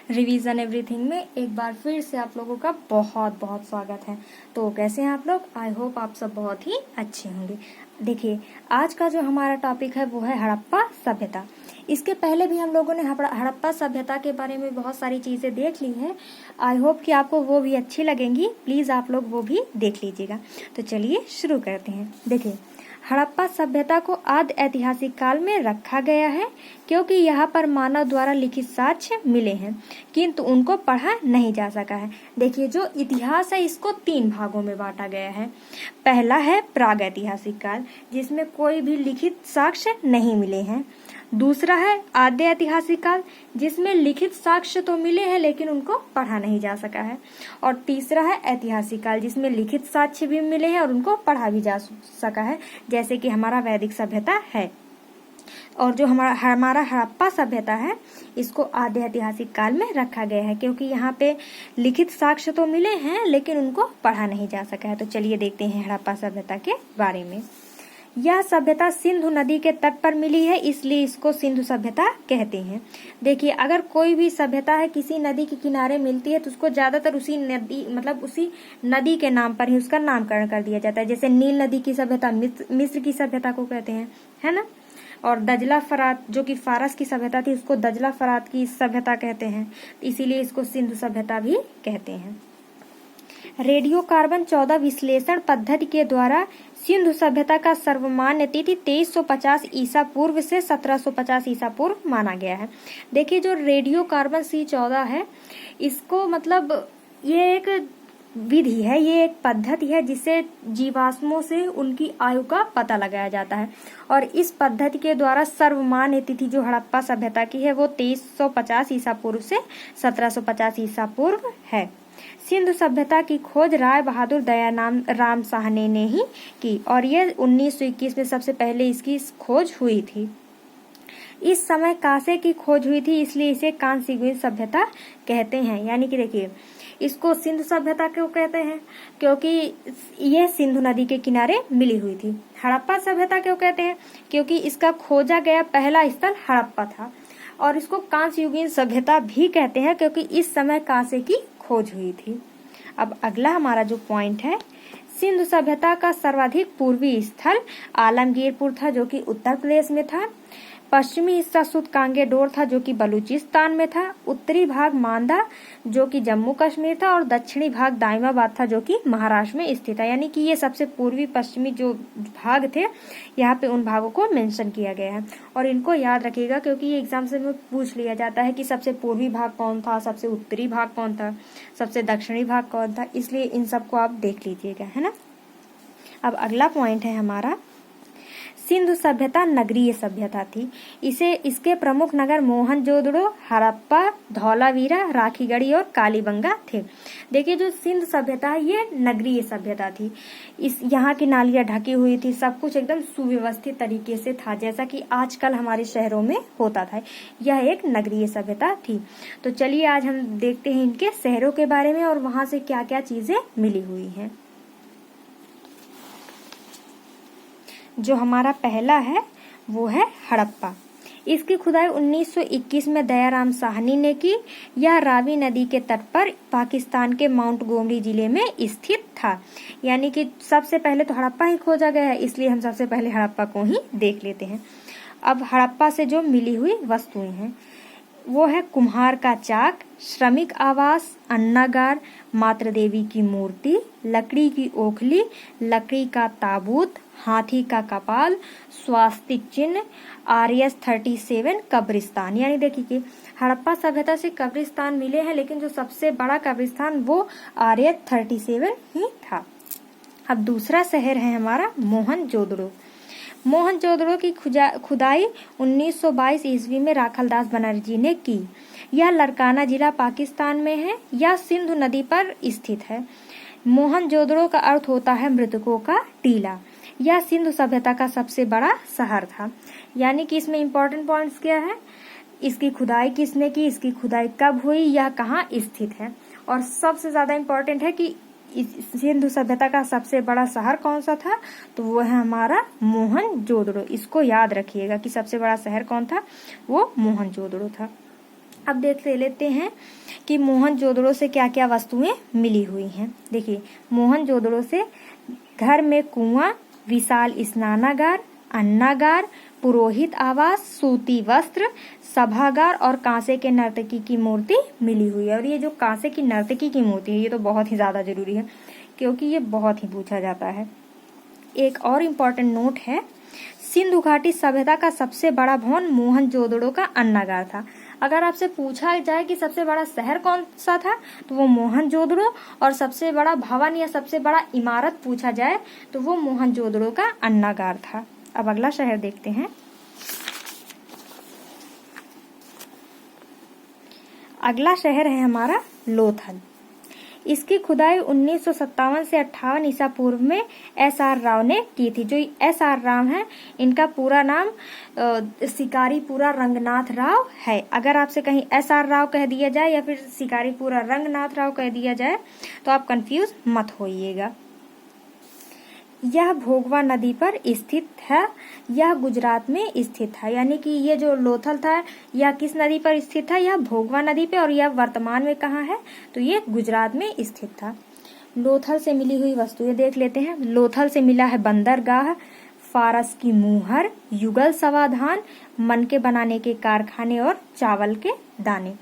Revision everything में एक बार फिर से आप लोगों का बहुत बहुत स्वागत है। तो कैसे हैं आप लोग? आई होप आप सब बहुत ही अच्छे होंगे। देखिए, आज का जो हमारा टॉपिक है वो है हड़प्पा सभ्यता। इसके पहले भी हम लोगों ने हड़प्पा सभ्यता के बारे में बहुत सारी चीजें देख ली हैं। आई होप कि आपको वो भी अच्छी लगेंगी। प्लीज आप लोग वो भी देख लीजिएगा। तो चलिए शुरू करते हैं। देखिए, हड़प्पा सभ्यता को आदि ऐतिहासिक काल में रखा गया है क्योंकि यहाँ पर मानव द्वारा लिखित साक्ष्य मिले हैं, किंतु उनको पढ़ा नहीं जा सका है। देखिए, जो इतिहास है इसको 3 भागों में बांटा गया है। पहला है प्राग ऐतिहासिक काल, जिसमें कोई भी लिखित साक्ष्य नहीं मिले हैं। दूसरा है आद्य ऐतिहासिक काल, जिसमें लिखित साक्ष्य तो मिले हैं लेकिन उनको पढ़ा नहीं जा सका है। और तीसरा है ऐतिहासिक काल, जिसमें लिखित साक्ष्य भी मिले हैं और उनको पढ़ा भी जा सका है, जैसे कि हमारा वैदिक सभ्यता है। और जो हमारा हड़प्पा सभ्यता है इसको आद्य ऐतिहासिक काल में रखा गया है क्योंकि यहाँ पे लिखित साक्ष्य तो मिले हैं लेकिन उनको पढ़ा नहीं जा सका है। तो चलिए देखते हैं हड़प्पा सभ्यता के बारे में। यह सभ्यता सिंधु नदी के तट पर मिली है, इसलिए इसको सिंधु सभ्यता कहते हैं। देखिए, अगर कोई भी सभ्यता है किसी नदी के किनारे मिलती है तो उसको ज्यादातर उसी नदी के नाम पर ही उसका नामकरण कर दिया जाता है। जैसे नील नदी की सभ्यता मिस्र की सभ्यता को कहते हैं, है ना। और दजला फरात जो कि फारस की सभ्यता थी उसको दजला फरात की सभ्यता कहते हैं, इसीलिए इसको सिंधु सभ्यता भी कहते हैं। रेडियो कार्बन 14 विश्लेषण पद्धति के द्वारा सिंधु सभ्यता का सर्वमान्य तिथि 2350 ईसा पूर्व से 1750 ईसा पूर्व माना गया है। देखिए, जो रेडियो कार्बन C14 है इसको ये एक विधि है, ये एक पद्धति है जिससे जीवाश्मों से उनकी आयु का पता लगाया जाता है। और इस पद्धति के द्वारा सर्वमान्य तिथि जो हड़प्पा सभ्यता की है वो 2350 ईसा पूर्व से 1750 ईसा पूर्व है। सिंधु सभ्यता की खोज राय बहादुर दयाराम राम साहनी ने ही की और ये 1921 में सबसे पहले इसकी खोज हुई थी। इस समय कांसे की खोज हुई थी, इसलिए इसे कांस्ययुगीन सभ्यता कहते हैं। यानी कि देखिए, इसको सिंधु सभ्यता क्यों कहते हैं? क्योंकि ये सिंधु नदी के किनारे मिली हुई थी। हड़प्पा सभ्यता क्यों कहते हैं? क्योंकि इसका खोजा गया पहला स्थल हड़प्पा था। और इसको कांस्ययुगीन सभ्यता भी कहते हैं क्योंकि इस समय कांसे की खोज हुई थी। अब अगला हमारा जो पॉइंट है, सिंधु सभ्यता का सर्वाधिक पूर्वी स्थल आलमगीरपुर था जो कि उत्तर प्रदेश में था। पश्चिमी हिस्सा सुत कांगेडोर था जो कि बलूचिस्तान में था। उत्तरी भाग मांदा जो कि जम्मू कश्मीर था और दक्षिणी भाग दाइमाबाद था जो कि महाराष्ट्र में स्थित है। यानी कि ये सबसे पूर्वी पश्चिमी जो भाग थे, यहाँ पे उन भागों को मेंशन किया गया है। और इनको याद रखिएगा क्योंकि ये एग्जाम से में पूछ लिया जाता है कि सबसे पूर्वी भाग कौन था, सबसे उत्तरी भाग कौन था, सबसे दक्षिणी भाग कौन था, इसलिए इन सबको आप देख लीजिएगा, है ना। अब अगला पॉइंट है हमारा, सिंधु सभ्यता नगरीय सभ्यता थी। इसके प्रमुख नगर मोहनजोदड़ो, हड़प्पा, धौलावीरा, राखीगढ़ी और कालीबंगा थे। देखिए, जो सिंधु सभ्यता है ये नगरीय सभ्यता थी। यहाँ की नालियां ढकी हुई थी, सब कुछ एकदम सुव्यवस्थित तरीके से था, जैसा कि आजकल हमारे शहरों में होता था। यह एक नगरीय सभ्यता थी। तो चलिए आज हम देखते हैं इनके शहरों के बारे में और वहां से क्या क्या चीजें मिली हुई हैं। जो हमारा पहला है वो है हड़प्पा। इसकी खुदाई 1921 में दयाराम साहनी ने की। यह रावी नदी के तट पर पाकिस्तान के माउंट गोमरी जिले में स्थित था। यानी कि सबसे पहले तो हड़प्पा ही खोजा गया है, इसलिए हम सबसे पहले हड़प्पा को ही देख लेते हैं। अब हड़प्पा से जो मिली हुई वस्तुएं हैं वो है कुम्हार का चाक, श्रमिक आवास, अन्नागार, मातृ देवी की मूर्ति, लकड़ी की ओखली, लकड़ी का ताबूत, हाथी का कपाल, स्वास्तिक चिन्ह, RS-37 कब्रिस्तान। यानी देखिए कि हड़प्पा सभ्यता से कब्रिस्तान मिले हैं लेकिन जो सबसे बड़ा कब्रिस्तान वो RS-37 ही था। अब दूसरा शहर है हमारा मोहनजोदड़ो। मोहनजोदड़ो की खुदाई 1922 ईस्वी में राखलदास बनर्जी ने की। यह लरकाना जिला पाकिस्तान में है। यह सिंधु नदी पर स्थित है। मोहनजोदड़ो का अर्थ होता है मृतकों का टीला। यह सिंधु सभ्यता का सबसे बड़ा शहर था। यानी कि इसमें इम्पोर्टेंट पॉइंट्स क्या है, इसकी खुदाई किसने की, इसकी खुदाई कब हुई, यह कहाँ स्थित है, और सबसे ज्यादा इम्पोर्टेंट है कि सिंधु सभ्यता का सबसे बड़ा शहर कौन सा था, तो वो है हमारा मोहनजोदड़ो। इसको याद रखिएगा कि सबसे बड़ा शहर कौन था, वो मोहनजोदड़ो था। अब देख लेते हैं कि मोहनजोदड़ो से क्या क्या वस्तुएं मिली हुई हैं। देखिए, मोहनजोदड़ो से घर में कुआं, विशाल स्नानागार, अन्नागार, पुरोहित आवास, सूती वस्त्र, सभागार और कांसे के नर्तकी की मूर्ति मिली हुई है। और ये जो कांसे की नर्तकी की मूर्ति है, ये तो बहुत ही ज्यादा जरूरी है क्योंकि ये बहुत ही पूछा जाता है। एक और इम्पोर्टेंट नोट है, सिंधु घाटी सभ्यता का सबसे बड़ा भवन मोहनजोदड़ो का अन्नागार था। अगर आपसे पूछा जाए कि सबसे बड़ा शहर कौन सा था, तो वो मोहनजोदड़ो, और सबसे बड़ा भवन या सबसे बड़ा इमारत पूछा जाए तो वो मोहनजोदड़ो का अन्नागार था। अब अगला शहर देखते हैं। अगला शहर है हमारा लोथल। इसकी खुदाई 1957 से 58 ईसा पूर्व में एस.आर. राव ने की थी। जो एस.आर. राव हैं, इनका पूरा नाम शिकारीपुरा रंगनाथ राव है। अगर आपसे कहीं एस.आर. राव कह दिया जाए या फिर शिकारीपुरा रंगनाथ राव कह दिया जाए तो आप कंफ्यूज मत होइएगा। यह भोगवा नदी पर स्थित है। यह गुजरात में स्थित है, यानी कि ये जो लोथल था यह किस नदी पर स्थित था? यह भोगवा नदी पे। और यह वर्तमान में कहाँ है? तो ये गुजरात में स्थित था। लोथल से मिली हुई वस्तुएं देख लेते हैं। लोथल से मिला है बंदरगाह, फारस की मुहर, युगल समाधान, मनके बनाने के कारखाने और चावल के दाने।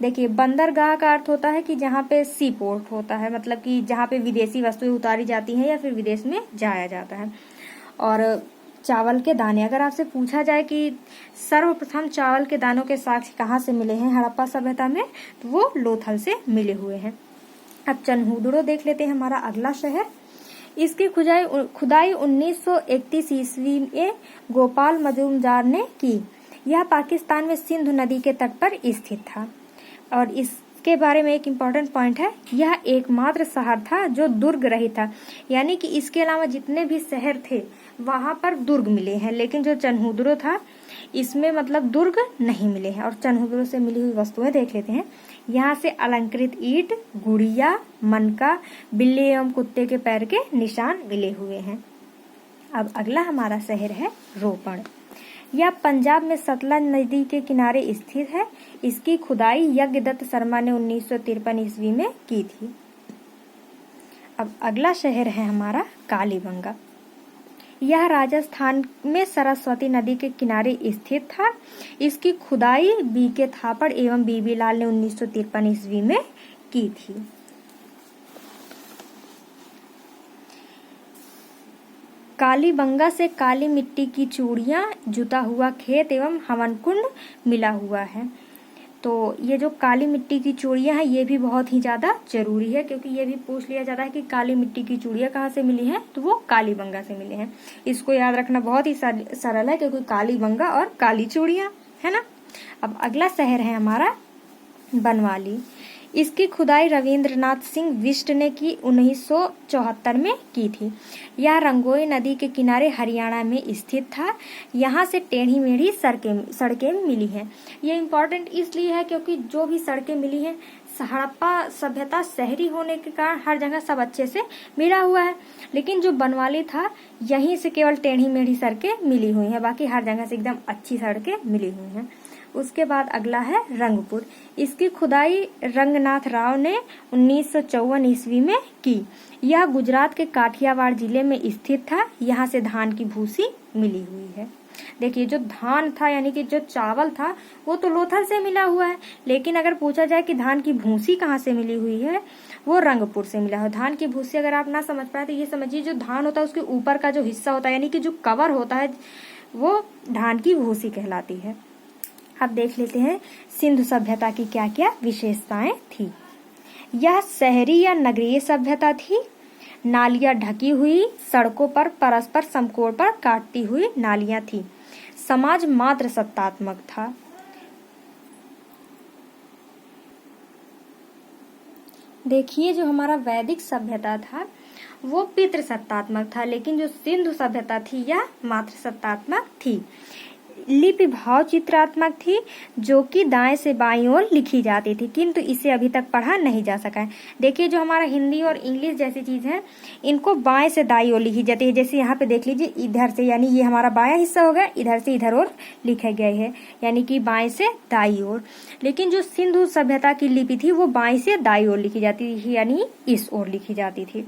देखिए, बंदरगाह का अर्थ होता है कि जहाँ पे सी पोर्ट होता है, मतलब कि जहाँ पे विदेशी वस्तुएं उतारी जाती हैं या फिर विदेश में जाया जाता है। और चावल के दाने, अगर आपसे पूछा जाए कि सर्वप्रथम चावल के दानों के साक्ष्य कहाँ से मिले हैं हड़प्पा सभ्यता में, तो वो लोथल से मिले हुए हैं। अब चन्हूदड़ो देख लेते हैं, हमारा अगला शहर। इसकी खुदाई 1931 ईस्वी में गोपाल मजूमदार ने की। यह पाकिस्तान में सिंधु नदी के तट पर स्थित था। और इसके बारे में एक इम्पॉर्टेंट पॉइंट है, यह एकमात्र शहर था जो दुर्ग रहित था, यानी कि इसके अलावा जितने भी शहर थे वहां पर दुर्ग मिले हैं, लेकिन जो चन्हूदड़ो था इसमें मतलब दुर्ग नहीं मिले हैं। और चन्हूदड़ो से मिली हुई वस्तुएं देख लेते हैं। यहाँ से अलंकृत ईंट, गुड़िया, मनका, बिल्ली एवं कुत्ते के पैर के निशान मिले हुए हैं। अब अगला हमारा शहर है रोपड़। यह पंजाब में सतलज नदी के किनारे स्थित है। इसकी खुदाई यज्ञदत्त शर्मा ने 1953 ईस्वी में की थी। अब अगला शहर है हमारा कालीबंगा। यह राजस्थान में सरस्वती नदी के किनारे स्थित था। इसकी खुदाई बी.के. थापड़ एवं बी.बी. लाल ने 1953 ईस्वी में की थी। कालीबंगा से काली मिट्टी की चूड़ियां, जुता हुआ खेत एवं हवन कुंड मिला हुआ है। तो ये जो काली मिट्टी की चूड़ियां हैं ये भी बहुत ही ज्यादा जरूरी है, क्योंकि ये भी पूछ लिया जाता है कि काली मिट्टी की चूड़ियां कहाँ से मिली हैं, तो वो कालीबंगा से मिले हैं। इसको याद रखना बहुत ही सरल है, क्योंकि कालीबंगा और काली चूड़ियां है ना। अब अगला शहर है हमारा बनवाली। इसकी खुदाई रविंद्रनाथ सिंह बिष्ट ने की 1974 में की थी। यह रंगोई नदी के किनारे हरियाणा में स्थित था। यहाँ से टेढ़ी मेढ़ी सड़कें मिली हैं। ये इम्पोर्टेंट इसलिए है क्योंकि जो भी सड़कें मिली हैं, हड़प्पा सभ्यता शहरी होने के कारण हर जगह सब अच्छे से मिला हुआ है, लेकिन जो बनवाली था यहीं से केवल टेढ़ी मेढ़ी सड़कें मिली हुई हैं, बाकी हर जगह से एकदम अच्छी सड़कें मिली हुई हैं। उसके बाद अगला है रंगपुर। इसकी खुदाई रंगनाथ राव ने 1954 ईस्वी में की। यह गुजरात के काठियावाड़ जिले में स्थित था। यहाँ से धान की भूसी मिली हुई है। देखिए, जो धान था यानी कि जो चावल था वो तो लोथल से मिला हुआ है, लेकिन अगर पूछा जाए कि धान की भूसी कहाँ से मिली हुई है, वो रंगपुर से मिला है। धान की भूसी अगर आप ना समझ पाए तो ये समझिए, जो धान होता है उसके ऊपर का जो हिस्सा होता है यानी कि जो कवर होता है वो धान की भूसी कहलाती है। अब देख लेते हैं सिंधु सभ्यता की क्या क्या विशेषताएं थी। यह शहरी या नगरीय सभ्यता थी। नालियां ढकी हुई, सड़कों पर परस्पर समकोण पर काटती हुई नालियां थी। समाज मात्र सत्तात्मक था। देखिए, जो हमारा वैदिक सभ्यता था वो पितृ सत्तात्मक था, लेकिन जो सिंधु सभ्यता थी यह मात्र सत्तात्मक थी। लिपि भाव चित्रात्मक थी जो कि दाएं से बाईं ओर लिखी जाती थी, किंतु इसे अभी तक पढ़ा नहीं जा सका है। देखिए जो हमारा हिंदी और इंग्लिश जैसी चीज है इनको बाएं से दाईं ओर लिखी जाती है। जैसे यहाँ पे देख लीजिए इधर से, यानी ये हमारा बायां हिस्सा हो गया, इधर से इधर ओर लिखा गया है, यानी कि बाएं से दाईं ओर। लेकिन जो सिंधु सभ्यता की लिपि थी वो बाएं से दाईं ओर लिखी जाती थी, यानी इस ओर लिखी जाती थी।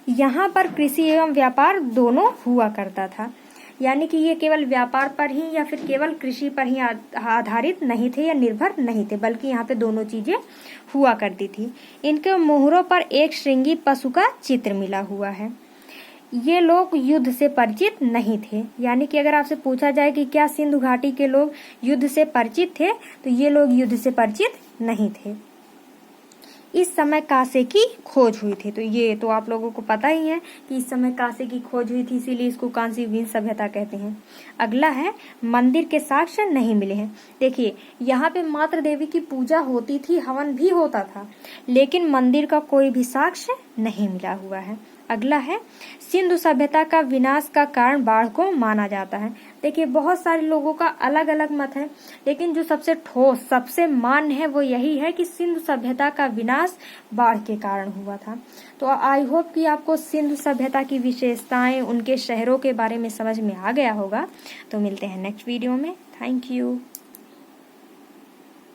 यहाँ पर कृषि एवं व्यापार दोनों हुआ करता था, यानी कि ये केवल व्यापार पर ही या फिर केवल कृषि पर ही आधारित नहीं थे या निर्भर नहीं थे, बल्कि यहाँ पे दोनों चीजें हुआ करती थी। इनके मोहरों पर एक श्रृंगी पशु का चित्र मिला हुआ है। ये लोग युद्ध से परिचित नहीं थे, यानी कि अगर आपसे पूछा जाए कि क्या सिंधु घाटी के लोग युद्ध से परिचित थे, तो ये लोग युद्ध से परिचित नहीं थे। इस समय कांसे की खोज हुई थी, तो ये तो आप लोगों को पता ही है कि इस समय कांसे की खोज हुई थी, इसीलिए इसको कांस्ययुगीन सभ्यता कहते हैं। अगला है मंदिर के साक्ष्य नहीं मिले हैं। देखिए यहाँ पे मातृ देवी की पूजा होती थी, हवन भी होता था, लेकिन मंदिर का कोई भी साक्ष्य नहीं मिला हुआ है। अगला है सिंधु सभ्यता का विनाश का कारण बाढ़ को माना जाता है। देखिए बहुत सारे लोगों का अलग अलग मत है, लेकिन जो सबसे ठोस सबसे मान्य है वो यही है कि सिंधु सभ्यता का विनाश बाढ़ के कारण हुआ था। तो आई होप कि आपको सिंधु सभ्यता की विशेषताएं, उनके शहरों के बारे में समझ में आ गया होगा। तो मिलते हैं नेक्स्ट वीडियो में। Thank you.